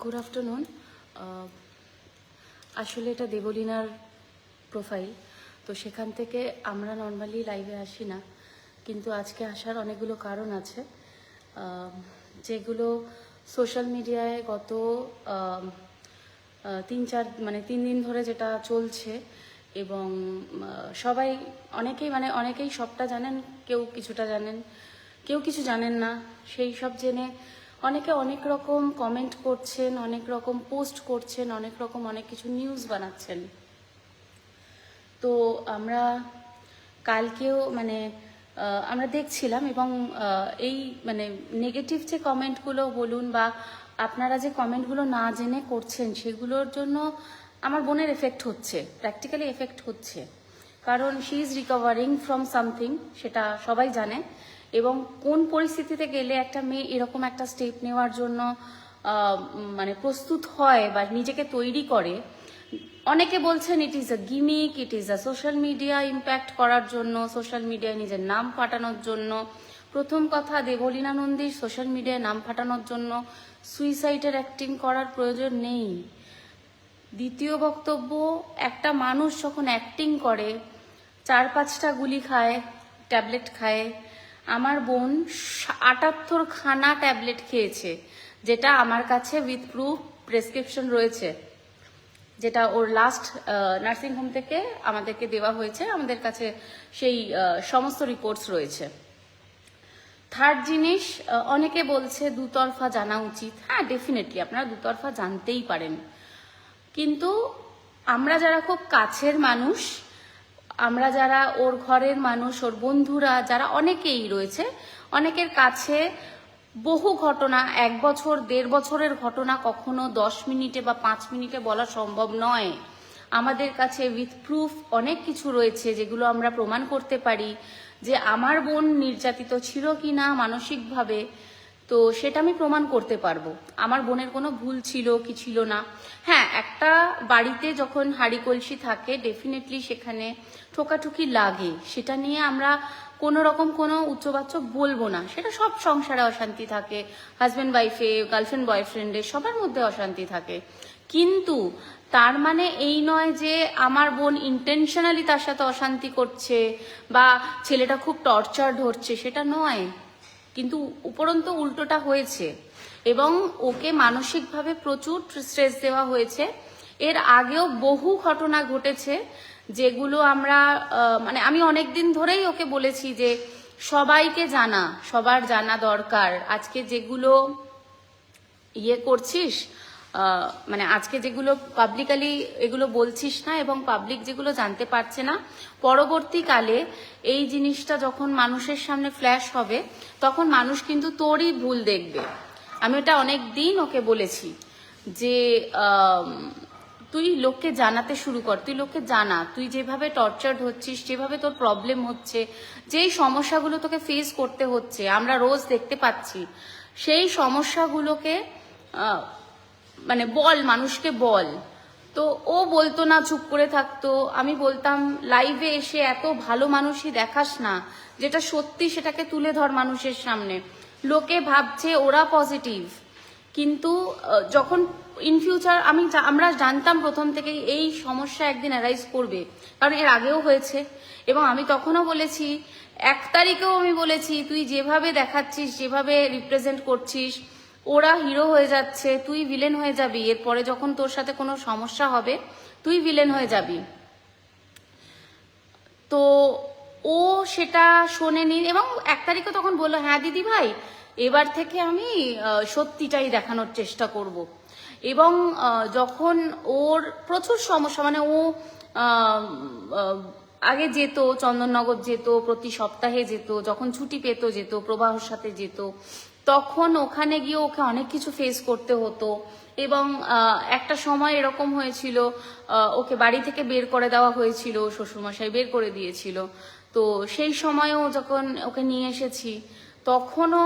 Good afternoon. আসলে এটা দেবলীনার profile, তো সেখান থেকে আমরা নর্মালি লাইভে আসি না, কিন্তু আজকে আসার অনেকগুলো কারণ আছে যেগুলো সোশ্যাল মিডিয়ায় গত 3 দিন ধরে যেটা চলছে। এবং সবাই অনেকেই সবটা জানেন, কেউ কিছুটা জানেন, কেউ কিছু জানেন না। সেই সব জেনে অনেকে অনেক রকম কমেন্ট করছেন, অনেক রকম পোস্ট করছেন, অনেক কিছু নিউজ বানাচ্ছেন। তো আমরা কালকেও আমরা দেখছিলাম, এবং এই নেগেটিভ যে কমেন্টগুলো বলুন বা আপনারা যে কমেন্টগুলো না জেনে করছেন, সেগুলোর জন্য আমার বোনের এফেক্ট হচ্ছে, প্র্যাকটিক্যালি এফেক্ট হচ্ছে। কারণ she is recovering from something, সেটা সবাই জানে। এবং কোন পরিস্থিতিতে গেলে একটা মেয়ে এরকম একটা স্টেপ নেওয়ার জন্য প্রস্তুত হয় বা নিজেকে তৈরি করে। অনেকে বলছেন it is a gimmick, it is a social media impact করার জন্য, সোশ্যাল মিডিয়ায় নিজের নাম ফাটানোর জন্য। প্রথম কথা, দেবলীনা নন্দীর সোশ্যাল মিডিয়ায় নাম ফাটানোর জন্য সুইসাইডের অ্যাক্টিং করার প্রয়োজন নেই। দ্বিতীয় বক্তব্য, একটা মানুষ যখন অ্যাক্টিং করে 4-5টা গুলি খায়, ট্যাবলেট খায়। আমার বোন 78 খানা ট্যাবলেট খেয়েছে, যেটা আমার কাছে উইথ প্রুফ প্রেসক্রিপশন রয়েছে, যেটা ওর লাস্ট নার্সিংহোম থেকে আমাদেরকে দেওয়া হয়েছে। আমাদের কাছে সেই সমস্ত রিপোর্টস রয়েছে। থার্ড জিনিস, অনেকে বলছে দুতরফা জানা উচিত। হ্যাঁ, ডেফিনেটলি আপনারা দুতরফা জানতেই পারেন, কিন্তু আমরা যারা খুব কাছের মানুষ, আমরা যারা ওর ঘরের মানুষ, ওর বন্ধুরা যারা অনেকেই রয়েছে, অনেকের কাছে বহু ঘটনা, 1 বছর 1.5 বছরের ঘটনা কখনো 10 মিনিটে বা 5 মিনিটে বলা সম্ভব নয়। আমাদের কাছে উইথ প্রুফ অনেক কিছু রয়েছে, যেগুলো আমরা প্রমাণ করতে পারি যে আমার বোন নির্যাতিত ছিল কি না মানসিকভাবে। তো সেটা আমি প্রমাণ করতে পারবো আমার বোনের কোনো ভুল ছিল কি ছিল না। হ্যাঁ, একটা বাড়িতে যখন হাঁড়ি কলসি থাকে, ডেফিনেটলি সেখানে ঠোকাঠুকি লাগে, সেটা নিয়ে আমরা কোনো রকম কোনো উচ্চবাচ্য বলবো না। সেটা সব সংসারে অশান্তি থাকে, হাজব্যান্ড ওয়াইফে, গার্লফ্রেন্ড বয়ফ্রেন্ডে, সবার মধ্যে অশান্তি থাকে। কিন্তু তার মানে এই নয় যে আমার বোন ইন্টেনশনালি তার সাথে অশান্তি করছে বা ছেলেটা খুব টর্চার হচ্ছে, সেটা নয়। কিন্তু উপরন্তু উল্টোটা হয়েছে, এবং ওকে মানসিকভাবে প্রচুর স্ট্রেস দেওয়া হয়েছে। এর আগেও বহু ঘটনা ঘটেছে, যেগুলো আমরা আমি অনেক দিন ধরেই ওকে বলেছি যে সবাইকে জানা, সবার জানা দরকার। আজকে যেগুলো করছিস, আজকে যেগুলো পাবলিকালি এগুলো বলছিস না, এবং পাবলিক যেগুলো জানতে পারছে না, পরবর্তীকালে এই জিনিসটা যখন মানুষের সামনে ফ্ল্যাশ হবে, তখন মানুষ কিন্তু তোরই ভুল দেখবে। আমি ওটা অনেক দিন ওকে বলেছি যে তুই লোককে জানাতে শুরু কর, তুই লোককে জানা, তুই যেভাবে টর্চার্ড হচ্ছিস, যেভাবে তোর প্রবলেম হচ্ছে, যেই সমস্যাগুলো তোকে ফেস করতে হচ্ছে, আমরা রোজ দেখতে পাচ্ছি, সেই সমস্যাগুলোকে বল, মানুষকে বল। তো ও বলতো না, চুপ করে থাকতো। আমি বলতাম লাইভে এসে এত ভালো মানুষই দেখাস না, যেটা সত্যি সেটাকে তুলে ধর মানুষের সামনে। লোকে ভাবছে ওরা পজিটিভ, কিন্তু যখন ইন ফিউচার আমরা জানতাম প্রথম থেকেই এই সমস্যা একদিন অ্যারাইজ করবে, কারণ এর আগেও হয়েছে। এবং আমি তখনও বলেছি, 1 তারিখেও আমি বলেছি, তুই যেভাবে দেখাচ্ছিস, যেভাবে রিপ্রেজেন্ট করছিস, ওরা হিরো হয়ে যাচ্ছে, তুই ভিলেন হয়ে যাবি। এরপরে যখন তোর সাথে কোনো সমস্যা হবে, তুই ভিলেন হয়ে যাবি। তো ও সেটা শোনেনি, এবং 1 তারিখে তখন বললো, হ্যাঁ দিদি ভাই, এবার থেকে আমি সত্যিটাই দেখানোর চেষ্টা করব। এবং যখন ওর প্রচুর সমস্যা, ও আগে যেত, চন্দননগর যেত, প্রতি সপ্তাহে যেত, যখন ছুটি পেত যেত, প্রবাহর সাথে যেত, তখন ওখানে গিয়ে ওকে অনেক কিছু ফেস করতে হতো। এবং একটা সময় এরকম হয়েছিল, ওকে বাড়ি থেকে বের করে দেওয়া হয়েছিল, শ্বশুরমশাই বের করে দিয়েছিল। তো সেই সময়ও যখন ওকে নিয়ে এসেছি, তখনও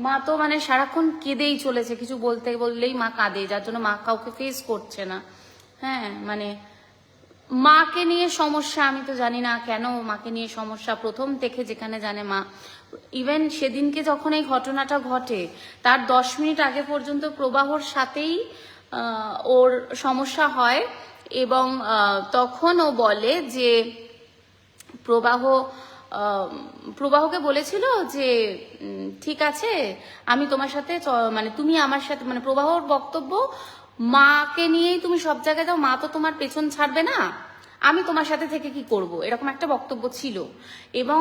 মা তো সারাক্ষণ কেঁদেই চলেছে, কিছু বলতে বললেই মা কাঁদে, যার জন্য মা কাউকে ফেস করছে না। হ্যাঁ, মাকে নিয়ে সমস্যা আমি তো জানি না কেন মাকে নিয়ে সমস্যা, প্রথম থেকে যেখানে জানে মা, ইভেন সেদিনকে যখন এই ঘটনাটা ঘটে তার 10 মিনিট আগে পর্যন্ত প্রবাহর সাথেই ওর সমস্যা হয়, এবং তখন ও বলে যে প্রবাহকে বলেছিল যে ঠিক আছে আমি তোমার সাথে মানে তুমি আমার সাথে, মানে প্রবাহর বক্তব্য মাকে নিয়েই তুমি সব জায়গায় যাও, মা তো তোমার পেছন ছাড়বে না, আমি তোমার সাথে থেকে কি করব, এরকম একটা বক্তব্য ছিল। এবং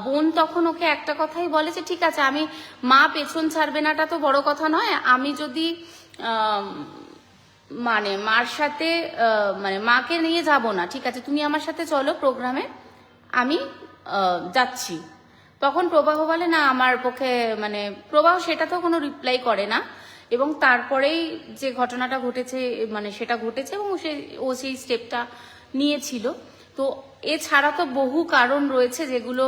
বোন তখন ওকে একটা কথাই বলে যে ঠিক আছে আমি, মা পেছন ছাড়বে নাটা তো বড় কথা নয়, আমি যদি মানে মার সাথে মানে মাকে নিয়ে যাব না, ঠিক আছে তুমি আমার সাথে চলো প্রোগ্রামে, আমি যাচ্ছি। তখন প্রবাহ বলে না আমার পক্ষে, মানে প্রবাহ সেটা তো কোনো রিপ্লাই করে না, এবং তারপরেই যে ঘটনাটা ঘটেছে মানে সেটা ঘটেছে, এবং ও সেই স্টেপটা নিয়েছিল। তো এছাড়া তো বহু কারণ রয়েছে যেগুলো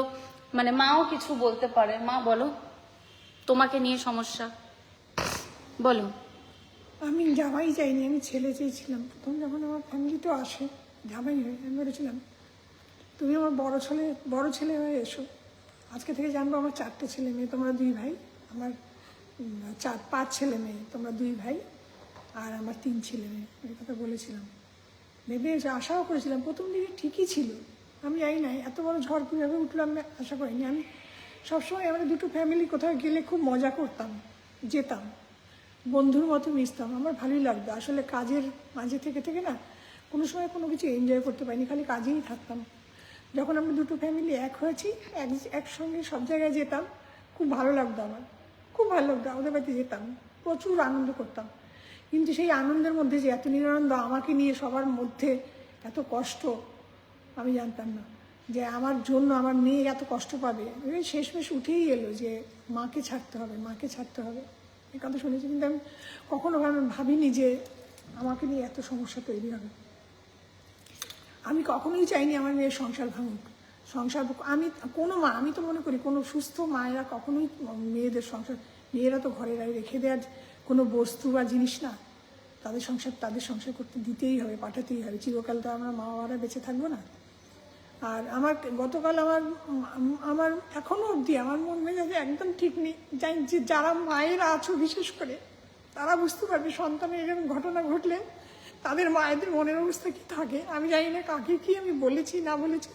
মানে মাও কিছু বলতে পারে। মা বলো, তোমাকে নিয়ে সমস্যা বলো। আমি জামাই চাইনি, আমি ছেলে চেয়েছিলাম। প্রথম যখন আমার ফ্যামিলিতেও আসে জামাই হয়ে, আমি বলেছিলাম তুমি আমার বড় ছেলে হয়ে এসো। আজকে থেকে জানবো আমার 4টে ছেলে মেয়ে, তোমরা 2 ভাই, আমার 5 ছেলে মেয়ে, তোমরা 2 ভাই, আর আমার 3 ছেলে মেয়ে। এই কথা বলেছিলাম, ভেবে আশাও করেছিলাম। প্রথম দিকে ঠিকই ছিল, আমি জানি না এত বড় ঝড় কীভাবে উঠলো আমি আশা করিনি। আমি সবসময় আমরা দুটো ফ্যামিলি কোথাও গেলে খুব মজা করতাম, যেতাম, বন্ধুর মতো মিশতাম, আমার ভালোই লাগতো। আসলে কাজের মাঝে থেকে থেকে না কোনো সময় কোনো কিছু এনজয় করতে পারিনি, খালি কাজেই থাকতাম। যখন আমরা দুটো ফ্যামিলি এক হয়েছি, একসঙ্গে সব জায়গায় যেতাম, খুব ভালো লাগতো আমার, খুব ভালো লাগতো। আমাদের বাড়িতে যেতাম, প্রচুর আনন্দ করতাম। কিন্তু সেই আনন্দের মধ্যে যে এত নিরানন্দ, আমাকে নিয়ে সবার মধ্যে এত কষ্ট, আমি জানতাম না যে আমার জন্য আমার মেয়ে এত কষ্ট পাবে। শেষমেশ উঠেই এলো যে মাকে ছাড়তে হবে, মাকে ছাড়তে হবে, এই কথা শুনেছি। কিন্তু আমি কখনো ভাবিনি যে আমাকে নিয়ে এত সমস্যা তৈরি হবে। আমি কখনোই চাইনি আমার মেয়ের সংসার ভাঙুক। আমি তো মনে করি কোনো সুস্থ মায়েরা কখনোই মেয়েদের সংসার, মেয়েরা তো ঘরে রেখে দেওয়ার কোনো বস্তু বা জিনিস না, তাদের সংসার করতে দিতেই হবে, পাঠাতেই হবে। চিরকাল তো আমরা মা বাবারা বেঁচে থাকবো না। আর আমার গতকাল আমার এখনও অবধি আমার মন মেজাজে একদম ঠিক নেই। জানি যে যারা মায়েরা আছো বিশেষ করে তারা বুঝতে পারবে, সন্তানের এরকম ঘটনা ঘটলে তাদের মায়েদের মনের অবস্থা কী থাকে। আমি জানি না কাকে কি আমি বলেছি না বলেছি,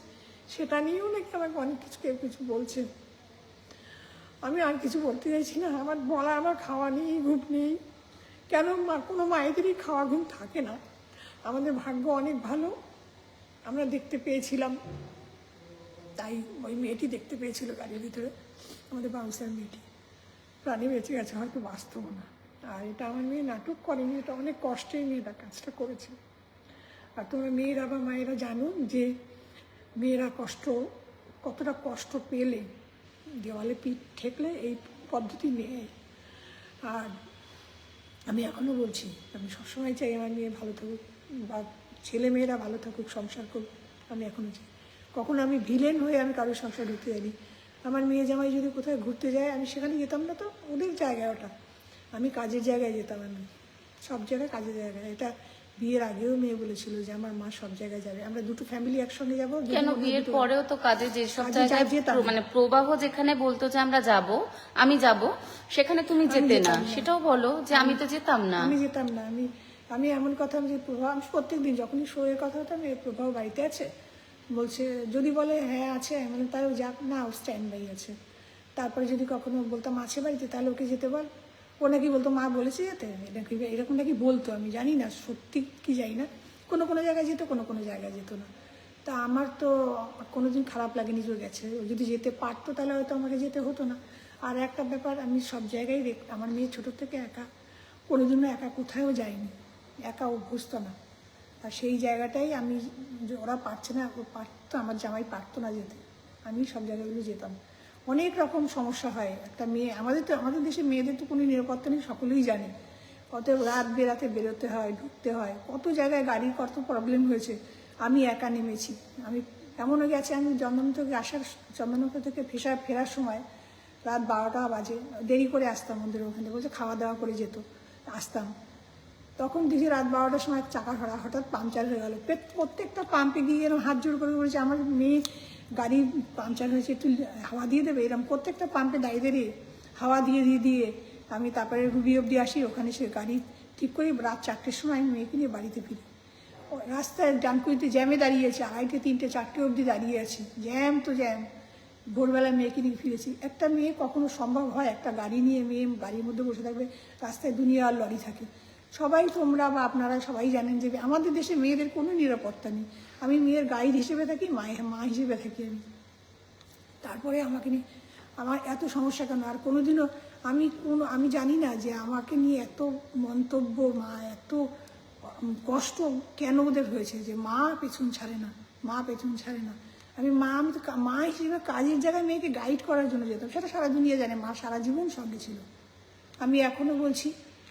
সেটা নিয়েও নাকি আমাকে অনেক কেউ কিছু বলছে। আমি আর কিছু বলতে চাইছি না। আমার খাওয়া নেই, ঘুম নেই। কেন কোনো মায়েদেরই খাওয়া ঘুম থাকে না। আমাদের ভাগ্য অনেক ভালো, আমরা দেখতে পেয়েছিলাম, তাই ওই মেয়েটি দেখতে পেয়েছিল গাড়ির ভিতরে, আমাদের বাউন্সার মেয়েটি প্রাণী বেঁচে গেছে, হয়তো বাস্তব না। আর এটা আমার মেয়ে নাটক করেনি, এটা অনেক কষ্টে মেয়েটা কাজটা করেছে। আর তোমরা মেয়েরা বা মায়েরা জানো যে মেয়েরা কতটা কষ্ট পেলে, দেওয়ালে পিঠ ঠেকলে এই পদ্ধতি নেয়। আর আমি এখনও বলছি, আমি সবসময় চাই আমার মেয়ে ভালো থাকুক বা ছেলে মেয়েরা ভালো থাকুক, সংসার করুক, আমি এখনও চাই। কখনো আমি ভিলেন হয়ে আমি কারোর সংসার ঢুকতে যাইনি। আমার মেয়ে জামাই যদি কোথায় ঘুরতে যায় আমি সেখানে যেতাম না, তো ওদের জায়গায় ওটা, আমি কাজের জায়গায় যেতাম। আমি সব জায়গায় কাজের জায়গায়, এটা বিয়ের আগেও মেয়ে বলেছিল যে আমার মা সব জায়গায় যাবে, আমরা দুটো ফ্যামিলি একসঙ্গে যাবো। কেন বিয়ের পরেও তো কাজে যেসব জায়গায় মানে প্রবাহ যেখানে বলতো যে আমরা যাব, আমি যাব, সেখানে তুমি যেতে না, সেটাও বলো যে আমি তো যেতাম না। আমি যেতাম না, আমি এমন কথা যে প্রভাব, আমি প্রত্যেক দিন যখনই শোয়ের কথা হতো আমি প্রভাব বাড়িতে আছে বলছে, যদি বলে হ্যাঁ আছে, মানে তাও যাক না, ও স্ট্যান্ড বাই আছে। তারপরে যদি কখনো বলতাম আছে বাড়িতে, তাহলে ওকে যেতে বল, ও নাকি বলতো মা বলেছে যেতে, এরকম নাকি বলতো। আমি জানি না সত্যি কি, জানি না। কোনো জায়গায় যেত, কোনো জায়গায় যেত না। তা আমার তো কোনোদিন খারাপ লাগেনি যে গেছে। ও যদি যেতে পারতো তাহলে হয়তো আমাকে যেতে হতো না। আর একটা ব্যাপার, আমি সব জায়গায় আমার মেয়ে ছোটোর থেকে কোনোদিনও একা কোথাও যায়নি, একা অভ্যস্ত না। আর সেই জায়গাটাই আমি, ওরা পারছে না, ও পারতো, আমার জামাই পারতো না যেতে, আমি সব জায়গাগুলো যেতাম। অনেক রকম সমস্যা হয় একটা মেয়ে, আমাদের দেশে মেয়েদের তো কোনো নিরাপত্তা নেই, সকলেই জানে। কত রাত বেরাতে বেরোতে হয়, ঢুকতে হয়, কত জায়গায় গাড়ির কত প্রবলেম হয়েছে, আমি একা নেমেছি। আমি এমনও গেছে, আমি চন্দননগর থেকে ফেরার সময় রাত 12টা বাজে, দেরি করে আসতাম ওদের ওখানে, বলছে খাওয়া দাওয়া করে যেত, আসতাম। তখন দেখি রাত 12টার সময় চাকা হঠাৎ পাংচার হয়ে গেল। প্রত্যেকটা পাম্পে গিয়ে এরকম হাত জোড় করে বলেছে আমার মেয়ে গাড়ি পাংচার হয়েছে, একটু হাওয়া দিয়ে দেবে। এরকম প্রত্যেকটা পাম্পে দাঁড়িয়ে দাঁড়িয়ে হাওয়া দিয়ে আমি তারপরে রুবি অবধি আসি, ওখানে সে গাড়ি ঠিক করি। রাত 4টের সময় আমি মেয়েকে নিয়ে বাড়িতে ফিরি। রাস্তায় ডানকুনিতে জ্যামে দাঁড়িয়েছে, 2:30, 3টে, 4টে অবধি দাঁড়িয়ে আছি, জ্যাম তো জ্যাম। ভোরবেলায় মেয়েকে নিয়ে ফিরেছি। একটা মেয়ে কখনো সম্ভব হয় একটা গাড়ি নিয়ে মেয়ে গাড়ির মধ্যে বসে থাকবে? রাস্তায় দুনিয়া আর লরি থাকে। সবাই তোমরা বা আপনারা সবাই জানেন যে আমাদের দেশে মেয়েদের কোনো নিরাপত্তা নেই। আমি মেয়ের গাইড হিসেবে থাকি, মা হিসেবে থাকি আমি। তারপরে আমাকে নিয়ে আমার এত সমস্যা কেন? আর কোনোদিনও আমি জানি না যে আমাকে নিয়ে এত মন্তব্য, মা এত কষ্ট কেন ওদের হয়েছে যে মা পেছন ছাড়ে না। আমি তো মা হিসেবে কাজের জায়গায় মেয়েকে গাইড করার জন্য যেতাম, সেটা সারা দুনিয়া জানে। মা সারা জীবন সঙ্গে ছিল। আমি এখনো বলছি,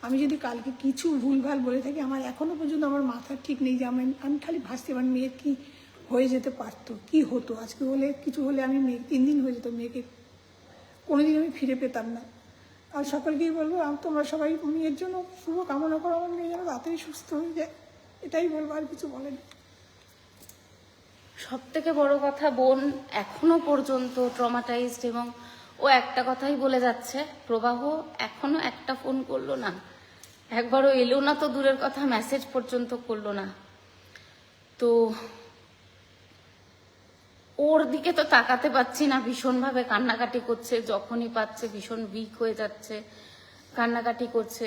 আমি যদি কালকে কিছু ভুলভাল বলে থাকি, আমার এখনো পর্যন্ত আমার মাথার ঠিক নেই যে আমি খালি ভাসছি আমার মেয়ের কি হয়ে যেতে পারতো, কি হতো। আজকে কিছু হলে আমি মেয়ে 3 দিন হয়ে যেত, মেয়েকে কোনোদিন আমি ফিরে পেতাম না। আর সকলকেই বলবো তোমরা সবাই মেয়ের জন্য শুভ কামনা করো, আমার মেয়ে যেন তাড়াতাড়ি সুস্থ হয়ে যায়, এটাই বলবো, আর কিছু বলেনি। সব থেকে বড় কথা, বোন এখনো পর্যন্ত ট্রমাটাইজড, এবং ও একটা কথাই বলে যাচ্ছে, প্রবাহ এখনো একটা ফোন করলো না, একবারও এলো না তো দূরের কথা, মেসেজ পর্যন্ত করলো না। তো ওর দিকে তো তাকাতে পাচ্ছি না, ভীষণভাবে কান্নাকাটি করছে, যখনই পাচ্ছে ভীষণ উইক হয়ে যাচ্ছে, কান্নাকাটি করছে।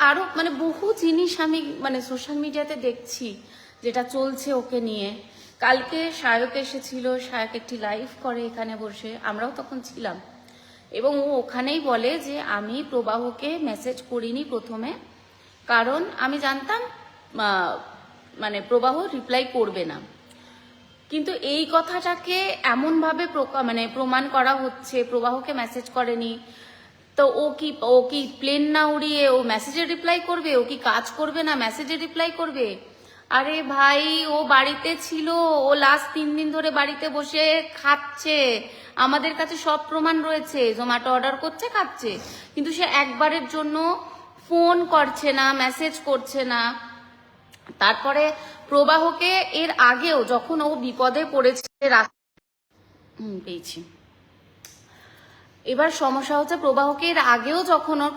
আরো মানে বহু জিনিস আমি মানে সোশ্যাল মিডিয়াতে দেখছি যেটা চলছে ওকে নিয়ে। কালকে শায়ক এসেছিল, শায়ক একটি লাইভ করে এখানে বসে, আমরাও তখন ছিলাম, এবং ও ওখানেই বলে যে আমি প্রবাহকে মেসেজ করিনি প্রথমে, কারণ আমি জানতাম মানে প্রবাহ রিপ্লাই করবে না। কিন্তু এই কথাটাকে এমনভাবে মানে প্রমাণ করা হচ্ছে প্রবাহকে মেসেজ করেনি, তো ও কি প্লেন না উড়িয়ে ও মেসেজে রিপ্লাই করবে? ও কি কাজ করবে না মেসেজে রিপ্লাই করবে? আরে ভাই, ও বাড়িতে ছিল, ও লাস্ট 3 দিন ধরে বাড়িতে বসে খাচ্ছে, আমাদের কাছে সব প্রমাণ রয়েছে, জোম্যাটো অর্ডার করছে, খাচ্ছে, কিন্তু সে একবারের জন্য ফোন করছে না, মেসেজ করছে না। তারপরে প্রবাহকে এর আগেও যখন ও বিপদে পড়েছে পেয়েছি, এবার সমস্যা হচ্ছে প্রবাহকে এর আগেও যখন ওর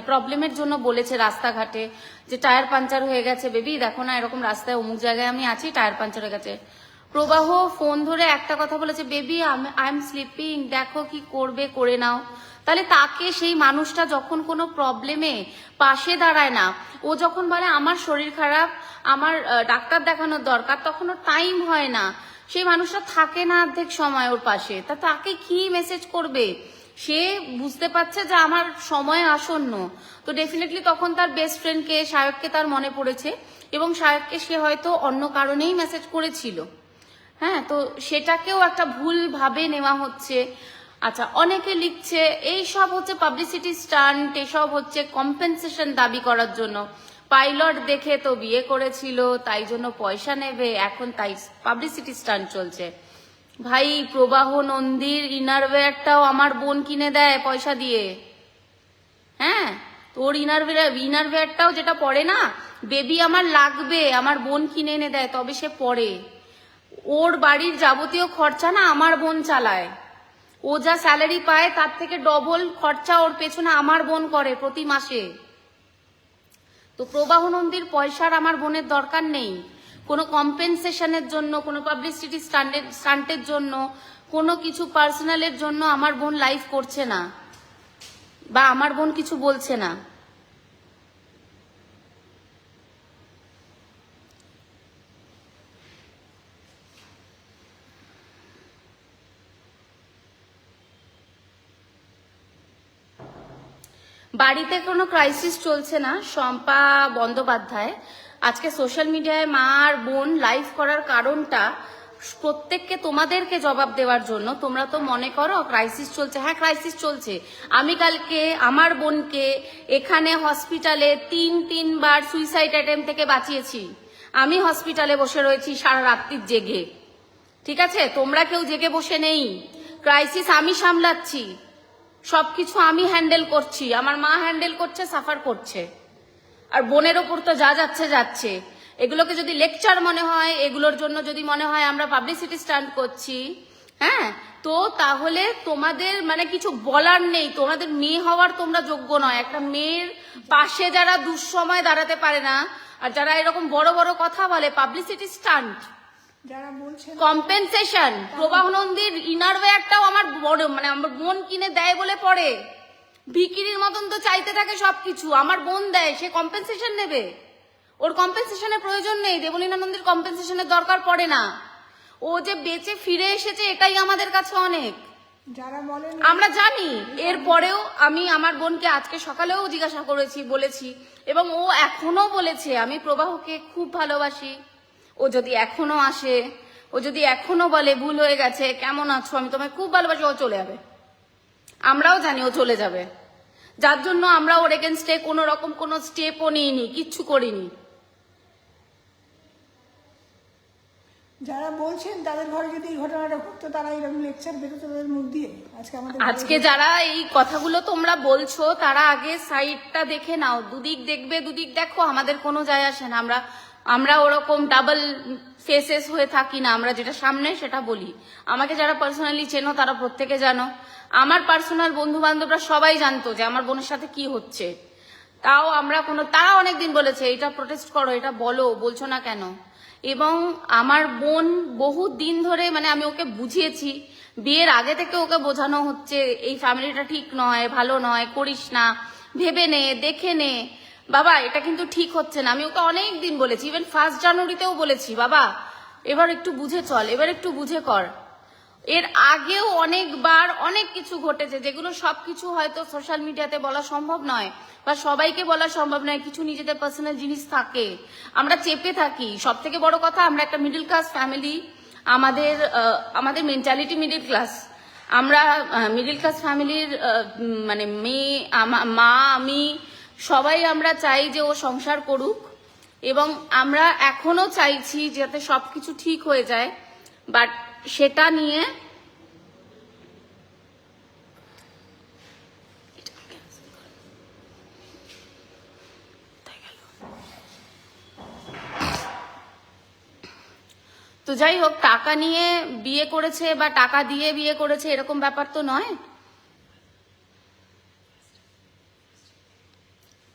প্রবলেমের জন্য বলেছে রাস্তাঘাটে যে টায়ার পাঞ্চার হয়ে গেছে, বেবি দেখো না এরকম রাস্তায় অমুক জায়গায় আমি আছি, টায়ার পাঞ্চার হয়ে গেছে, প্রবাহ ফোন ধরে একটা কথা বলেছে, বেবি আই এম স্লিপিং, দেখো কি করবে করে নাও। তাহলে তাকে সেই মানুষটা যখন কোনো প্রবলেমে পাশে দাঁড়ায় না, ও যখন বলে আমার শরীর খারাপ, আমার ডাক্তার দেখানোর দরকার, তখন ওর টাইম হয় না, সেই মানুষটা থাকে না অর্ধেক সময় ওর পাশে, তা তাকে কি মেসেজ করবে? সে বুঝতে পারছে যে আমার সময় আসন্ন, তো ডেফিনেটলি তখন তার বেস্ট ফ্রেন্ডকে, শায়ককে তার মনে পড়েছে, এবং শায়ককে সে হয়তো অন্য কারণেই মেসেজ করেছিল। হ্যাঁ, তো সেটাকেও একটা ভুল ভাবে নেওয়া হচ্ছে। আচ্ছা, অনেকে লিখছে এই সব হচ্ছে পাবলিসিটি স্টান্ট, এসব হচ্ছে কম্পেনসেশন দাবি করার জন্য, পাইলট দেখে তো বিয়ে করেছিল তাই জন্য পয়সা নেবে, এখন তাই পাবলিসিটি স্টান্ট চলছে। ভাই, প্রবাহ নন্দীর ইনারওয়্যারটাও আমার বোন কিনে দেয় পয়সা দিয়ে। হ্যাঁ, তোর ইনারওয়্যারটাও যেটা পরে না, বেবি আমার লাগবে, আমার বোন কিনে এনে দেয়, তবে সে পরে। ওর বাড়ির যাবতীয় খরচা না আমার বোন চালায়, ও যা স্যালারি পায় তার থেকে ডবল খরচা ওর পেছনে আমার বোন করে প্রতি মাসে। তো প্রবাহ নন্দীর পয়সার আমার বোনের দরকার নেই, কোনো কম্পেনসেশনের জন্য, কোনো পাবলিসিটি স্টান্টের জন্য, কোনো কিছু পার্সোনালের জন্য আমার বোন লাইভ করছে না, বা আমার বোন কিছু বলছে না। বাড়িতে কোনো ক্রাইসিস চলছে না। শম্পা বন্দ্যোপাধ্যায় আজকে সোশ্যাল মিডিয়ায় মা আর বোন লাইভ করার কারণটা প্রত্যেককে তোমাদেরকে জবাব দেওয়ার জন্য। তোমরা তো মনে করো ক্রাইসিস চলছে, হ্যাঁ ক্রাইসিস চলছে। আমি কালকে আমার বোনকে এখানে হসপিটালে 3বার সুইসাইড অ্যাটেম্প থেকে বাঁচিয়েছি। আমি হসপিটালে বসে রয়েছি সারা রাত্রির জেগে, ঠিক আছে? তোমরা কেউ জেগে বসে নেই। ক্রাইসিস আমি সামলাচ্ছি, সবকিছু আমি হ্যান্ডেল করছি, আমার মা হ্যান্ডেল করছে, সাফার করছে। আর বোনের ওপর তো যা যাচ্ছে যাচ্ছে। এগুলোকে যদি লেকচার মনে হয়, এগুলোর জন্য যদি মনে হয় আমরা পাবলিসিটি স্টান্ট করছি, হ্যাঁ, তো তাহলে তোমাদের মানে কিছু বলার নেই। তোমাদের মেয়ে হওয়ার তোমরা যোগ্য নয়। একটা মেয়ের পাশে যারা দুঃসময় দাঁড়াতে পারে না, আর যারা এরকম বড় বড় কথা বলে, পাবলিসিটি স্টান্ট, যারা বলছেন কম্পেনসেশন। প্রবাহ নন্দীর ইনার ওয়্যারটাও আমার বড় মানে আমার বোন কিনে দেয় বলে পরে ভিকিরির মতন তো চাইতে থাকে সবকিছু। আমার বোন দেয়, সে কম্পেনসেশন নেবে। ওর কম্পেনসেশনের প্রয়োজন নেই, দেবলীনা নন্দীর কম্পেনসেশনের দরকার পড়ে না। ও যে বেঁচে ফিরে এসেছে এটাই আমাদের কাছে অনেক। যারা বলেন আমরা জানি। এরপরেও আমি আমার বোনকে আজকে সকালেও জিজ্ঞাসা করেছি, বলেছি, এবং ও এখনো বলেছে আমি প্রবাহকে খুব ভালোবাসি। ও যদি এখনো আসে, ও যদি এখনো বলে ভুল হয়ে গেছে, কেমন আছো, আমি তোমায় খুব ভালোবাসি, ও চলে যাবে। আমরাও জানি ও চলে যাবে, যার জন্য আমরা ওর এগেনস্টে কোনো রকম কোনো স্টেপও নিইনি, কিচ্ছু করিনি। যারা বলছেন তাদের ঘরে যদি এই ঘটনাটা ঘটতো, তারা এরকম লেকচার বেরোতো তাদের মুখ দিয়ে। আজকে যারা এই কথাগুলো তোমরা বলছো, তারা আগে সাইডটা দেখে নাও। দুদিক দেখবে, দুদিক দেখো, আমাদের কোনো যায় আসে না। আমরা ওরকম ডাবল ফেসেস হয়ে থাকি না। আমরা যেটা সামনে সেটা বলি। আমাকে যারা পার্সোনালি চেনো তারা প্রত্যেকে জানো। আমার পার্সোনাল বন্ধু বান্ধবরা সবাই জানতো যে আমার বোনের সাথে কি হচ্ছে। তাও তারা অনেকদিন বলেছে এটা প্রোটেস্ট করো, এটা বলছো না কেন। এবং আমার বোন বহু দিন ধরে মানে আমি ওকে বুঝিয়েছি, বিয়ের আগে থেকে ওকে বোঝানো হচ্ছে এই ফ্যামিলিটা ঠিক নয়, ভালো নয়, করিস না, ভেবে নে, দেখে নে বাবা, এটা কিন্তু ঠিক হচ্ছে না। আমি ওকে অনেক দিন বলেছি, ইভেন 1 জানুয়ারিতেও বলেছি, বাবা এবার একটু বুঝে চল, এবার একটু বুঝে কর। এর আগেও অনেকবার অনেক কিছু ঘটেছে, যেগুলো সবকিছু হয়তো সোশ্যাল মিডিয়াতে বলা সম্ভব নয় বা সবাইকে বলা সম্ভব নয়। কিছু নিজেদের পার্সোনাল জিনিস থাকে, আমরা চেপে থাকি। সব থেকে বড় কথা, আমরা একটা মিডল ক্লাস ফ্যামিলি, আমাদের মেন্টালিটি মিডল ক্লাস। আমরা মিডল ক্লাস ফ্যামিলির মানে মেয়ে, মা, আমি সবাই আমরা চাই যে ও সংসার করুক, এবং আমরা এখনো চাইছি যাতে সবকিছু ঠিক হয়ে যায়। বাট সেটা নিয়ে তো যাই হোক, টাকা নিয়ে বিয়ে করেছে বা টাকা দিয়ে বিয়ে করেছে এরকম ব্যাপার তো নয়।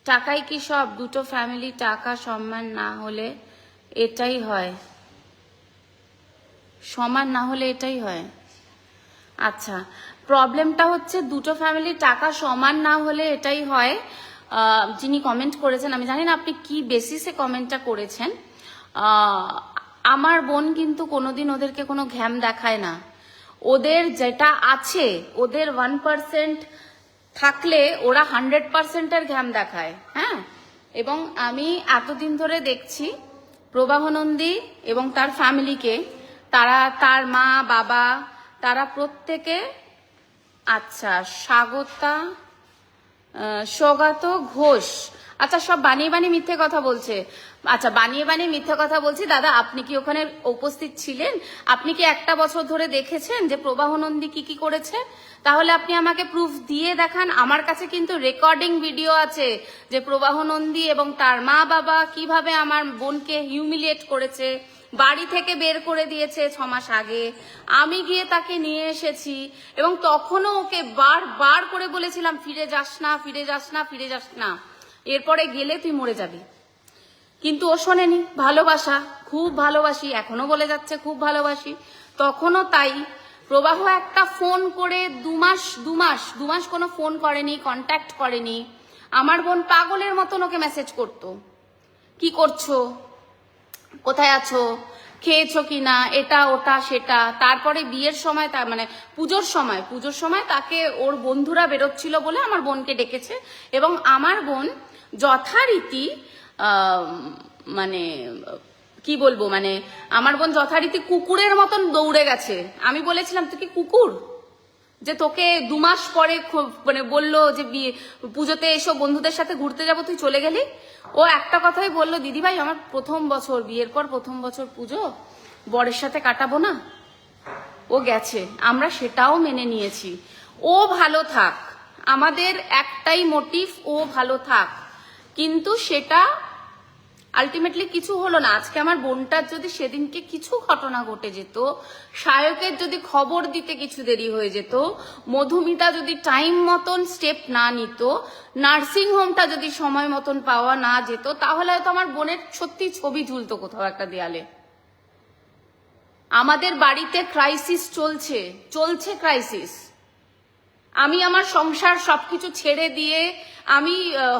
টাকাই কি সব? দুটো ফ্যামিলি, টাকা সম্মান না হলে এটাই হয়, সমান না হলে এটাই হয়। আচ্ছা, প্রবলেমটা হচ্ছে দুটো ফ্যামিলি টাকা সমান না হলে এটাই হয়। যিনি কমেন্ট করেছেন, আমি জানি না আপনি কি বেসিসে কমেন্টটা করেছেন। আমার বোন কিন্তু কোনোদিন ওদেরকে কোনো ঘ্যাম দেখায় না। ওদের যেটা আছে, ওদের 1% থাকলে ওরা 100%-এর ঘ্যাম দেখায়। হ্যাঁ, এবং আমি এতদিন ধরে দেখছি প্রবাহ নন্দী এবং তার ফ্যামিলিকে, তার মা বাবা, তারা প্রত্যেকে, আচ্ছা সৌগত ঘোষ, আচ্ছা সব বানিয়ে বানিয়ে মিথ্যে কথা বলছে। আচ্ছা, বানিয়ে বানিয়ে মিথ্যে কথা বলছি। দাদা, আপনি কি ওখানে উপস্থিত ছিলেন? আপনি কি একটা বছর ধরে দেখেছেন যে প্রবাহ নন্দী কি কি করেছে? তাহলে আপনি আমাকে প্রুফ দিয়ে দেখান। আমার কাছে কিন্তু রেকর্ডিং ভিডিও আছে যে প্রবাহ নন্দী এবং তার মা বাবা কিভাবে আমার বোনকে হিউমিলিয়েট করেছে, বাড়ি থেকে বের করে দিয়েছে 6 মাস আগে। আমি গিয়ে তাকে নিয়ে এসেছি, এবং তখনও ওকে বার করে বলেছিলাম ফিরে যাস না, ফিরে যাস না, ফিরে যাস না, এরপরে গেলে তুই মরে যাবি। কিন্তু ও শোনেনি। ভালোবাসা, খুব ভালোবাসি, এখনো বলে যাচ্ছে খুব ভালোবাসি, তখনও তাই। প্রবাহ একটা ফোন করে দু মাস কোনো ফোন করেনি, কন্ট্যাক্ট করেনি। আমার বোন পাগলের মতন ওকে মেসেজ করতো, কি করছো, কোথায় আছো, খেয়েছো কিনা, এটা ওটা সেটা। তারপরে বিয়ের সময়, তার মানে পুজোর সময় তাকে ওর বন্ধুরা বেরোচ্ছিল বলে আমার বোনকে ডেকেছে, এবং আমার বোন যথারীতি মানে কি বলবো, মানে আমার বোন যথারীতি কুকুরের মতন দৌড়ে গেছে। আমি বলেছিলাম তুই কি কুকুর যে তোকে 2 মাস পরে মানে বললো যে পুজোতে এসো বন্ধুদের সাথে ঘুরতে যাবো, তুই চলে গেলি। ও একটা কথাই বললো, দিদি ভাই আমার প্রথম বছর, বিয়ের পর প্রথম বছর পুজো বরের সাথে কাটাবো না। ও গেছে, আমরা সেটাও মেনে নিয়েছি। ও ভালো থাক, আমাদের একটাই মোটিভ, ও ভালো থাক। কিন্তু সেটা আলটিমেটলি কিছু হলো না। আজকে আমার বোনটার যদি সেদিনকে কিছু ঘটনা ঘটে যেত, সায়কের যদি খবর দিতে কিছু দেরি হয়ে যেত, মধুমিতা যদি টাইম মতন স্টেপ না নিত, নার্সিং হোমটা যদি সময় মতন পাওয়া না যেত, তাহলে হয়তো আমার বোনের সত্যি ছবি ঝুলতো কোথাও একটা দেয়ালে। আমাদের বাড়িতে ক্রাইসিস চলছে ক্রাইসিস। আমি আমার সংসার সবকিছু ছেড়ে দিয়ে আমি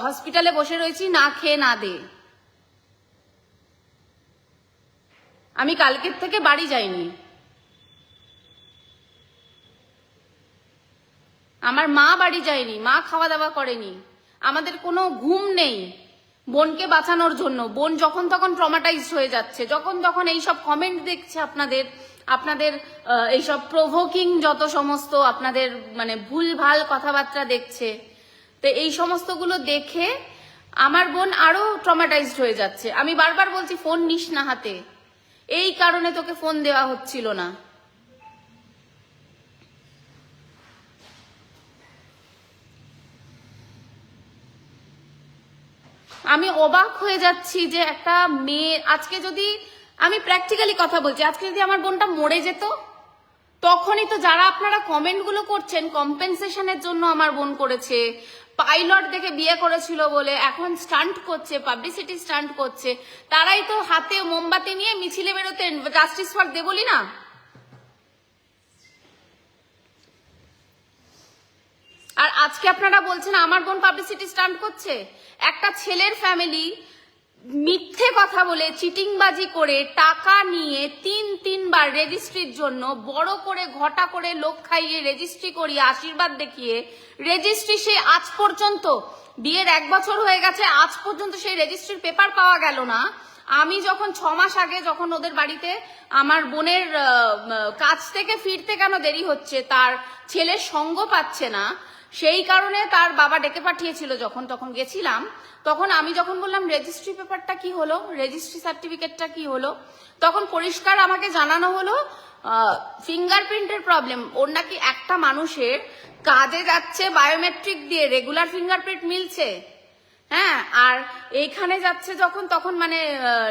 হসপিটালে বসে রয়েছি, না খেয়ে না দে। আমি কালকের থেকে বাড়ি যাইনি। আমার মা বাড়ি যায়নি, মা খাওয়া দাওয়া করেনি। আমাদের কোনো ঘুম নেই বোনকে বাঁচানোর জন্য। বোন যখন তখন ট্রমাটাইজড হয়ে যাচ্ছে, যখন তখন এইসব কমেন্ট দেখছে আপনাদের এইসব প্রভোকিং যত সমস্ত আপনাদের মানে ভুলভাল কথাবার্তা দেখছে, তো এই সমস্তগুলো দেখে আমার বোন আরো ট্রমাটাইজড হয়ে যাচ্ছে। আমি বারবার বলছি ফোন নিস না হাতে, এই কারণে তোকে ফোন দেওয়া হচ্ছিল না। আমি অবাক হয়ে যাচ্ছি যে একটা মেয়ে, আজকে যদি আমি প্র্যাকটিক্যালি কথা বলছি, আজকে যদি আমার বোনটা মরে যেত, তখনই তো যারা আপনারা কমেন্টগুলো করছেন কম্পেনসেশনের জন্য আমার বোন করেছে, পাইলট দেখে বিয়ে করেছিল বলে এখন স্টান্ট করছে, পাবলিসিটি স্টান্ট করছে, তারাই তো হাতে মোমবাতি নিয়ে মিছিলে বেরোতেন জাস্টিস ফর দেবলি না। আর আজকে আপনারা বলছেন আমার বোন পাবলিসিটি স্টান্ট করছে। একটা ছেলের ফ্যামিলি মিথ্যে কথা বলে চিটিংবাজি করে টাকা নিয়ে তিনবার রেজিস্ট্রির জন্য বড় করে ঘটা করে লোক খাইয়ে রেজিস্ট্রি করিয়ে আশীর্বাদ দেখিয়ে রেজিস্ট্রি সে আজ পর্যন্ত, বিয়ের 1 বছর হয়ে গেছে, আজ পর্যন্ত সেই রেজিস্ট্রির পেপার পাওয়া গেল না। আমি যখন 6 মাস আগে যখন ওদের বাড়িতে আমার বোনের কাজ থেকে ফিরতে কেন দেরি হচ্ছে, তার ছেলের সঙ্গ পাচ্ছে না, সেই কারণে তার বাবা ডেকে পাঠিয়েছিল, তখন গেছিলাম। তখন আমি যখন বললাম রেজিস্ট্রি পেপারটা কি হলো, রেজিস্ট্রি সার্টিফিকেটটা কি হলো, তখন পরিষ্কার আমাকে জানানো হলো ফিঙ্গারপ্রিন্টের প্রবলেম। ওর নাকি একটা মানুষের কাজে যাচ্ছে বায়োমেট্রিক দিয়ে, রেগুলার ফিঙ্গারপ্রিন্ট মিলছে, হ্যাঁ, আর এইখানে যাচ্ছে যখন তখন মানে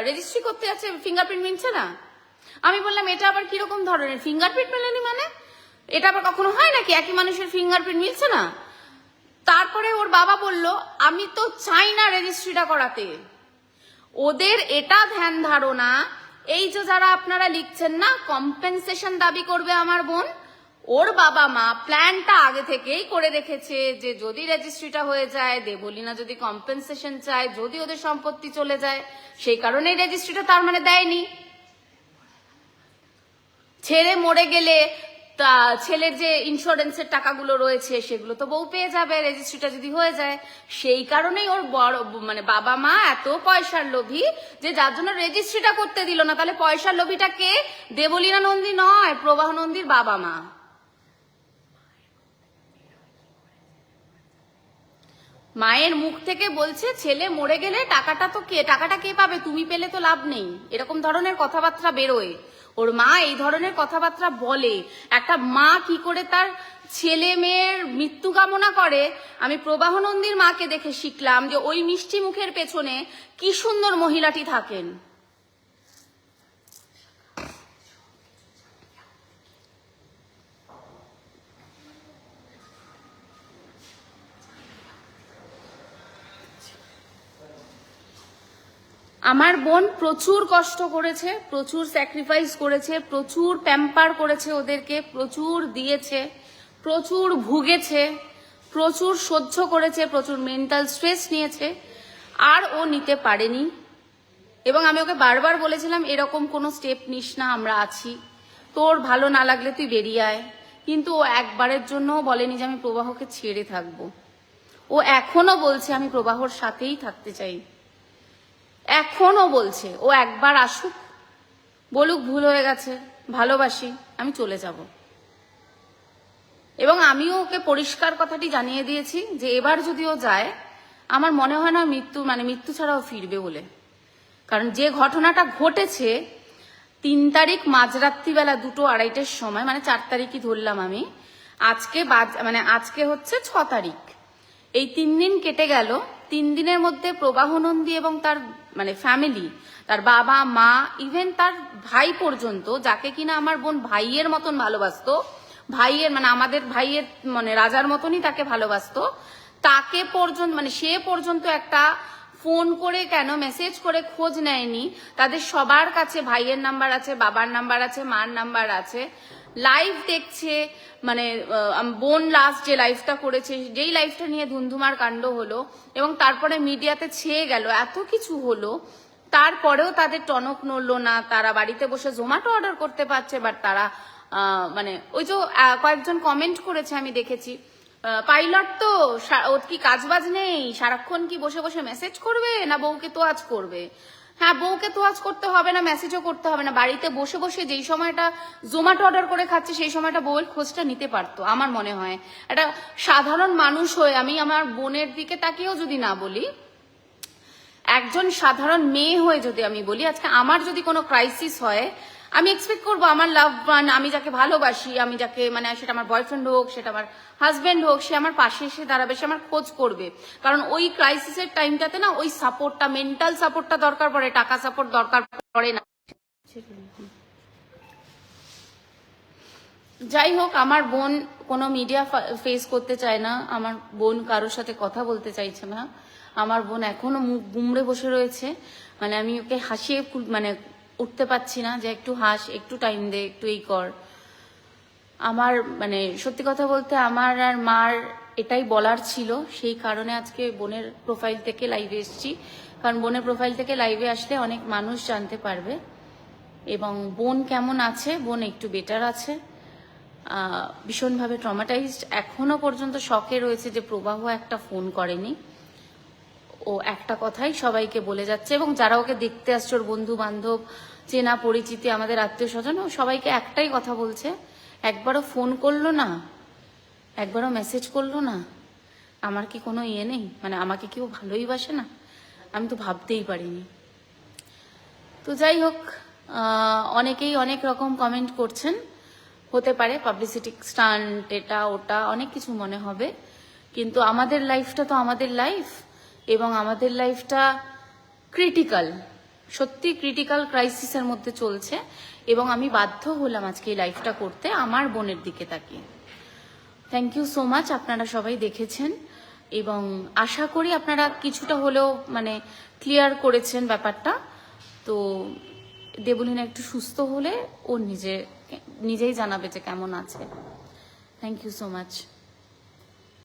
রেজিস্ট্রি করতে যাচ্ছে ফিঙ্গারপ্রিন্ট মিলছে না। আমি বললাম এটা আবার কিরকম ধরনের ফিঙ্গারপ্রিন্ট মেলেনি, মানে এটা আবার কখনো হয় নাকি একই মানুষের ফিঙ্গারপ্রিন্ট মিলছে না। তারপরে ওর বাবা বলল আমি তো চাই না রেজিস্ট্রিটা করাতে। ওদের এটা ধ্যান ধারণা, এই যে যারা আপনারা লিখছেন না কম্পেনসেশন দাবি করবে আমার বোন, ওর বাবা মা প্ল্যানটা আগে থেকেই করে রেখেছে যে যদি রেজিস্ট্রিটা হয়ে যায়, দেবলীনা যদি কম্পেনসেশন চায়, যদি ওদের সম্পত্তি চলে যায়, সেই কারণে রেজিস্ট্রিটা তার মানে দেয়নি। ছেলে মরে গেলে তা ছেলের যে ইন্স্যুরেন্সের টাকাগুলো রয়েছে সেগুলো তো বউ পেয়ে যাবে রেজিস্ট্রিটা যদি হয়ে যায়। সেই কারণেই ওর বড় মানে বাবা মা এত পয়সার লোভী যে যার জন্য রেজিস্ট্রিটা করতে দিল না। তাহলে পয়সার লোভীটা কে? দেবলীনা নন্দী নয়, প্রবাহ নন্দীর বাবা মা। মায়ের মুখ থেকে বলছে ছেলে মরে গেলে টাকাটা কে পাবে, তুমি পেলে তো লাভ নেই, এরকম ধরনের কথাবার্তা বেরোয়। ওর মা এই ধরনের কথাবার্তা বলে। একটা মা কি করে তার ছেলে মেয়ের মৃত্যু কামনা করে, আমি প্রবাহ নন্দীর মাকে দেখে শিখলাম যে ওই মিষ্টি মুখের পেছনে কি সুন্দর মহিলাটি থাকেন। আমার বোন প্রচুর কষ্ট করেছে, প্রচুর স্যাক্রিফাইস করেছে, প্রচুর প্যাম্পার করেছে ওদেরকে, প্রচুর দিয়েছে, প্রচুর ভুগেছে, প্রচুর সহ্য করেছে, প্রচুর মেন্টাল স্ট্রেস নিয়েছে, আর ও নিতে পারেনি। এবং আমি ওকে বারবার বলেছিলাম এরকম কোনো স্টেপ নিস না, আমরা আছি, তোর ভালো না লাগলে তুই বেরিয়ে আয়। কিন্তু ও একবারের জন্যও বলেনি যে আমি প্রবাহকে ছেড়ে থাকবো। ও এখনো বলছে আমি প্রবাহর সাথেই থাকতে চাই, এখনো বলছে। ও একবার আসুক, বলুক ভুল হয়ে গেছে, ভালোবাসি, আমি চলে যাব। এবং আমিও ওকে পরিষ্কার কথাটি জানিয়ে দিয়েছি যে এবার যদি ও যায়, আমার মনে হয় না মৃত্যু ছাড়াও ফিরবে বলে। কারণ যে ঘটনাটা ঘটেছে 3 তারিখ মাঝরাত্রিবেলা 2-2:30টার সময়, মানে 4 তারিখই ধরলাম আমি, আজকে হচ্ছে 6 তারিখ, এই 3 দিন কেটে গেল। 3 দিনের মধ্যে প্রবাহ নন্দী এবং তার মানে ফ্যামিলি, তার বাবা মা, ইভেন তার ভাই পর্যন্ত, যাকে কিনা আমার বোন ভাইয়ের মতন ভালোবাসতো, ভাইয়ের মানে আমাদের ভাইয়ের মানে রাজার মতনই তাকে ভালোবাসতো, তাকে পর্যন্ত মানে সে পর্যন্ত একটা ফোন করে কেন মেসেজ করে খোঁজ নেয়নি। তাদের সবার কাছে ভাইয়ের নাম্বার আছে, বাবার নাম্বার আছে, মার নাম্বার আছে, লাইভ দেখছে। মানে বোন লাস্ট যে লাইভটা করেছে, যেই লাইভটা নিয়ে ধুমধুমার কাণ্ড হলো এবং তারপরে মিডিয়াতে ছেয়ে গেল, এত কিছু হলো, তারপরেও তাদের টনক নড়লো না। তারা বাড়িতে বসে জোম্যাটো অর্ডার করতে পারছে, বাট তারা মানে ওই যে কয়েকজন কমেন্ট করেছে আমি দেখেছি, পাইলট তো ওর কি কাজবাজ নেই, সারাক্ষণ কি বসে বসে মেসেজ করবে না বউকে তোয়াজ করবে? হ্যাঁ, বউকে তোয়াজ করতে হবে না, মেসেজও করতে হবে না, বাড়িতে বসে বসে যেই সময়টা জোম্যাটো অর্ডার করে খাচ্ছে সেই সময়টা বউয়ের খোঁজটা নিতে পারতো। আমার মনে হয় একটা সাধারণ মানুষ হয়ে, আমি আমার বোনের দিকে তাকিয়েও যদি না বলি, একজন সাধারণ মেয়ে হয়ে যদি আমি বলি, আজকে আমার যদি কোনো ক্রাইসিস হয়, আমি এক্সপেক্ট করবো আমার লাভ ওয়ান, আমি যাকে ভালোবাসি, আমি যাকে মানে সেটা আমার বয়ফ্রেন্ড হোক, সেটা আমার হাজবেন্ড হোক, সে আমার পাশে এসে দাঁড়াবে, সে আমার খোঁজ করবে। কারণ ওই ক্রাইসিসের টাইমটাতে না ওই সাপোর্টটা, মেন্টাল সাপোর্টটা দরকার পড়ে, টাকা সাপোর্ট দরকার পড়ে না। যাই হোক, আমার বোন কোনো মিডিয়া ফেস করতে চায় না, আমার বোন কারোর সাথে কথা বলতে চাইছে না, আমার বোন এখনো মুখ গুমড়ে বসে রয়েছে। মানে আমি ওকে হাসিয়ে মানে উঠতে পারছি না যে একটু হাস, একটু টাইম দে, একটু এই কর। আমার মানে সত্যি কথা বলতে আমার আর মার এটাই বলার ছিল, সেই কারণে আজকে বোনের প্রোফাইল থেকে লাইভে এসেছি। কারণ বোনের প্রোফাইল থেকে লাইভে আসলে অনেক মানুষ জানতে পারবে এবং বোন কেমন আছে, বোন একটু বেটার আছে, ভীষণভাবে ট্রমাটাইজড, এখনো পর্যন্ত শকে রয়েছে যে প্রবাহ একটা ফোন করেনি। ও একটা কথাই সবাইকে বলে যাচ্ছে এবং যারা ওকে দেখতে আসছে, ওর বন্ধু বান্ধব, চেনা পরিচিতি, আমাদের আত্মীয় স্বজন, ও সবাইকে একটাই কথা বলছে, একবারও ফোন করলো না, একবারও মেসেজ করলো না। আমার কি কোনো ইয়ে নেই? মানে আমাকে কি ও ভালোই বাসে না? আমি তো ভাবতেই পারিনি। তো যাই হোক, অনেকেই অনেক রকম কমেন্ট করছেন, হতে পারে পাবলিসিটি স্টান্ট, এটা ওটা অনেক কিছু মনে হবে, কিন্তু আমাদের লাইফটা তো আমাদের লাইফ এবং আমাদের লাইফটা ক্রিটিক্যাল, সত্যি ক্রিটিক্যাল ক্রাইসিসের মধ্যে চলছে এবং আমি বাধ্য হলাম আজকে এই লাইফটা করতে আমার বোনের দিকে তাকিয়ে। থ্যাংক ইউ সো মাচ, আপনারা সবাই দেখেছেন এবং আশা করি আপনারা কিছুটা হলেও মানে ক্লিয়ার করেছেন ব্যাপারটা। তো দেবলীনা একটু সুস্থ হলে ও নিজেই জানাবে যে কেমন আছে। Thank you so much.